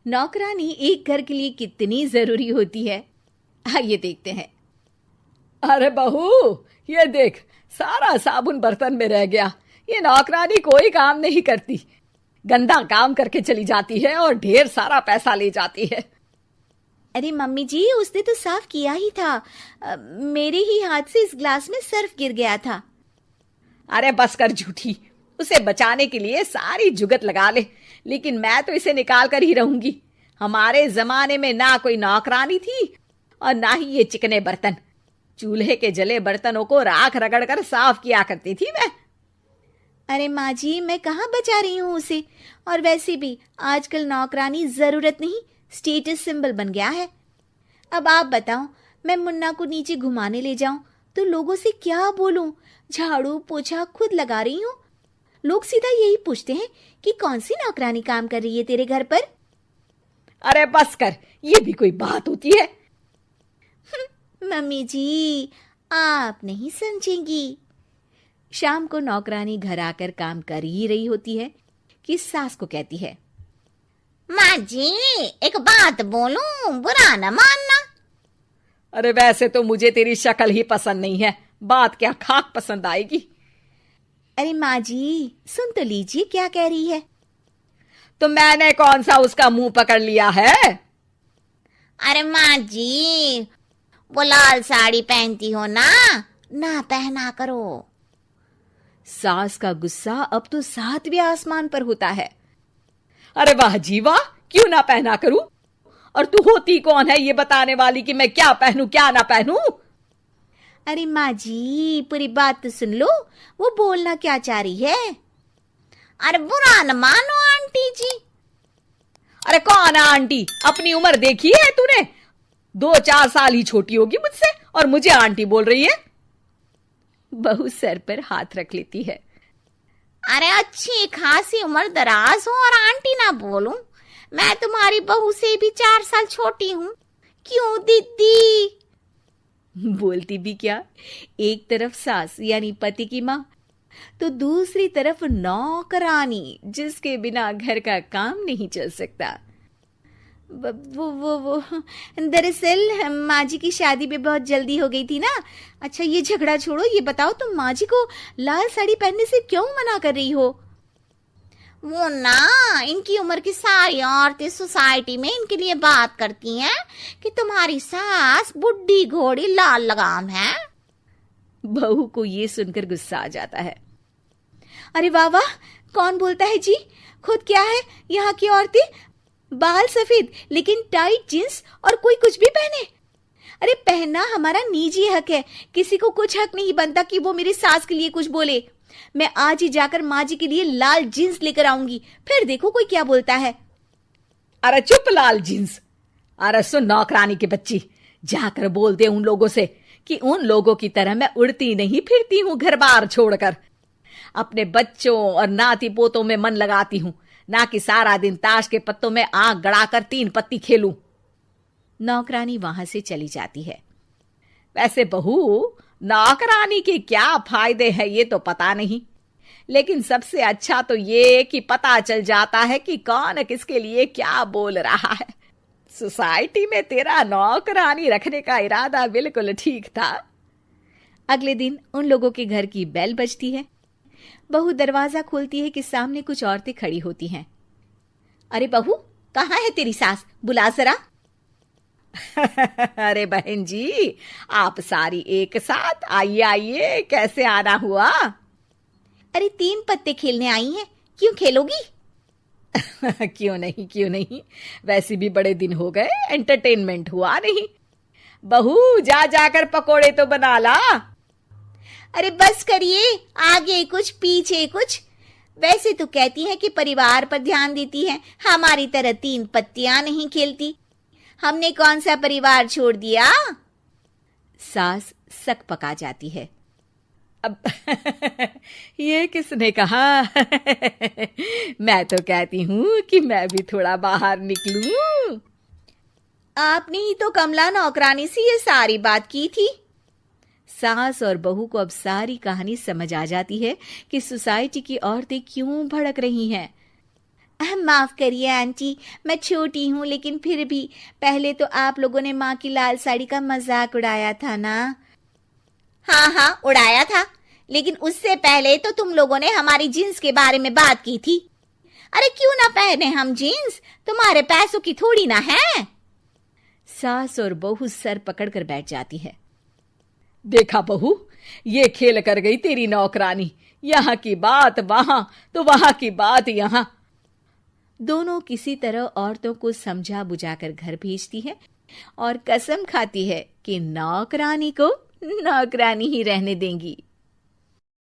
नौकरानी एक घर के लिए कितनी जरूरी होती है, आइए देखते हैं। अरे बहू, ये देख, सारा साबुन बर्तन में रह गया। ये नौकरानी कोई काम नहीं करती, गंदा काम करके चली जाती है और ढेर सारा पैसा ले जाती है। अरे मम्मी जी, उसने तो साफ किया ही था। मेरे ही हाथ से इस ग्लास में सर्फ गिर गया था। अरे बस कर झूठी, उसे बचाने के लिए सारी जुगत लगा ले, लेकिन मैं तो इसे निकाल कर ही रहूंगी। हमारे जमाने में ना कोई नौकरानी थी और ना ही ये चिकने बर्तन। चूल्हे के जले बर्तनों को राख रगड़ कर साफ किया करती थी मैं। अरे माँ जी, मैं कहाँ बचा रही हूँ उसे। और वैसे भी आजकल नौकरानी जरूरत नहीं, स्टेटस सिंबल बन गया है। अब आप बताओ, मैं मुन्ना को नीचे घुमाने ले जाऊं तो लोगों से क्या बोलूं? झाड़ू पोछा खुद लगा रही हूँ। लोग सीधा यही पूछते हैं कि कौन सी नौकरानी काम कर रही है तेरे घर पर। अरे बस कर, ये भी कोई बात होती है? मम्मी जी, आप नहीं समझेंगी। शाम को नौकरानी घर आकर काम कर ही रही होती है कि सास को कहती है, माँ जी, एक बात बोलूं, बुरा न मानना। अरे वैसे तो मुझे तेरी शक्ल ही पसंद नहीं है, बात क्या खाक पसंद आएगी। अरे माँ जी, सुन तो लीजिए क्या कह रही है। तो मैंने कौन सा उसका मुंह पकड़ लिया है? अरे माँ जी, वो लाल साड़ी पहनती हो ना पहना करो। सास का गुस्सा अब तो 7वें आसमान पर होता है। अरे वाह जी वाह, क्यों ना पहना करूं? और तू होती कौन है ये बताने वाली कि मैं क्या पहनूं क्या ना पहनूं? अरे माँ जी, पूरी बात तो सुन लो, वो बोलना क्या चाह रही है। अरे बुरा न मानो आंटी जी। अरे कौन है आंटी? अपनी उम्र देखी है तूने? 2-4 साल ही छोटी होगी मुझसे और मुझे आंटी बोल रही है। बहू सर पर हाथ रख लेती है। अरे अच्छी खासी उम्र दराज हो और आंटी ना बोलूं? मैं तुम्हारी बहू से भी 4 साल छोटी हूं। क्यों दीदी? बोलती भी क्या, एक तरफ सास यानी पति की माँ, तो दूसरी तरफ नौकरानी जिसके बिना घर का काम नहीं चल सकता। वो दरअसल माँ जी की शादी पे बहुत जल्दी हो गई थी ना। अच्छा ये झगड़ा छोड़ो, ये बताओ तुम माँ जी को लाल साड़ी पहनने से क्यों मना कर रही हो? वो ना, इनकी उम्र की सारी औरतें सोसाइटी में इनके लिए बात करती हैं कि तुम्हारी सास बुढ़ी घोड़ी लाल लगाम है। बहू को ये सुनकर गुस्सा आ जाता है। अरे वाह वाह, कौन बोलता है जी? खुद क्या है यहाँ की औरतें, बाल सफेद लेकिन टाइट जींस और कोई कुछ भी पहने। अरे पहनना हमारा निजी हक है, किसी को कुछ हक नहीं बनता कि वो मेरी सास के लिए कुछ बोले। मैं आज ही जाकर माँ जी के लिए लाल जींस लेकर आऊंगी, फिर देखो कोई क्या बोलता है। अरे चुप लाल जींस। अरे सुन नौकरानी के बच्ची, जाकर बोल दे उन लोगों से कि उन लोगों की तरह मैं उड़ती नहीं फिरती हूं घर बार छोड़कर। अपने बच्चों और नाती पोतों में मन लगाती हूं, ना कि सारा दिन ताश के पत्तों में आंख गड़ाकर 3 पत्ती खेलूं। नौकरानी वहां से चली जाती है। वैसे बहू, नौकरानी के क्या फायदे हैं ये तो पता नहीं, लेकिन सबसे अच्छा तो ये कि पता चल जाता है कि कौन किसके लिए क्या बोल रहा है। सोसाइटी में तेरा नौकरानी रखने का इरादा बिल्कुल ठीक था। अगले दिन उन लोगों के घर की बेल बजती है। बहू दरवाजा खोलती है कि सामने कुछ औरतें खड़ी होती हैं। अरे बहू, कहाँ है तेरी सास? बुला जरा। अरे बहन जी, आप सारी एक साथ आइए आइए, कैसे आना हुआ? अरे 3 पत्ते खेलने आई हैं, क्यों खेलोगी? क्यों नहीं, वैसे भी बड़े दिन हो गए, एंटरटेनमेंट हुआ नहीं। बहू जा जाकर पकोड़े तो बना ला। अरे बस करिए, आगे कुछ पीछे कुछ। वैसे तो कहती है कि परिवार पर ध्यान देती है, हमारी तरह 3 पत्तियां नहीं खेलती। हमने कौन सा परिवार छोड़ दिया? सास सक पका जाती है। अब ये किसने कहा? मैं तो कहती हूं कि मैं भी थोड़ा बाहर निकलूं। आपने ही तो कमला नौकरानी से ये सारी बात की थी। सास और बहू को अब सारी कहानी समझ आ जाती है कि सोसाइटी की औरतें क्यों भड़क रही हैं। माफ करिए आंटी, मैं छोटी हूँ, लेकिन फिर भी पहले तो आप लोगों ने माँ की लाल साड़ी का मजाक उड़ाया था ना। हाँ हाँ, उड़ाया था, लेकिन उससे पहले तो तुम लोगों ने हमारी जीन्स के बारे में बात की थी। अरे क्यों ना पहने हम जीन्स, तुम्हारे पैसों की थोड़ी ना है। सास और बहू सर पकड़कर बैठ जाती है। देखा बहू, ये खेल कर गई तेरी नौकरानी, यहाँ की बात वहां तो वहां की बात यहाँ। दोनों किसी तरह औरतों को समझा बुझाकर घर भेजती है और कसम खाती है कि नौकरानी को नौकरानी ही रहने देंगी।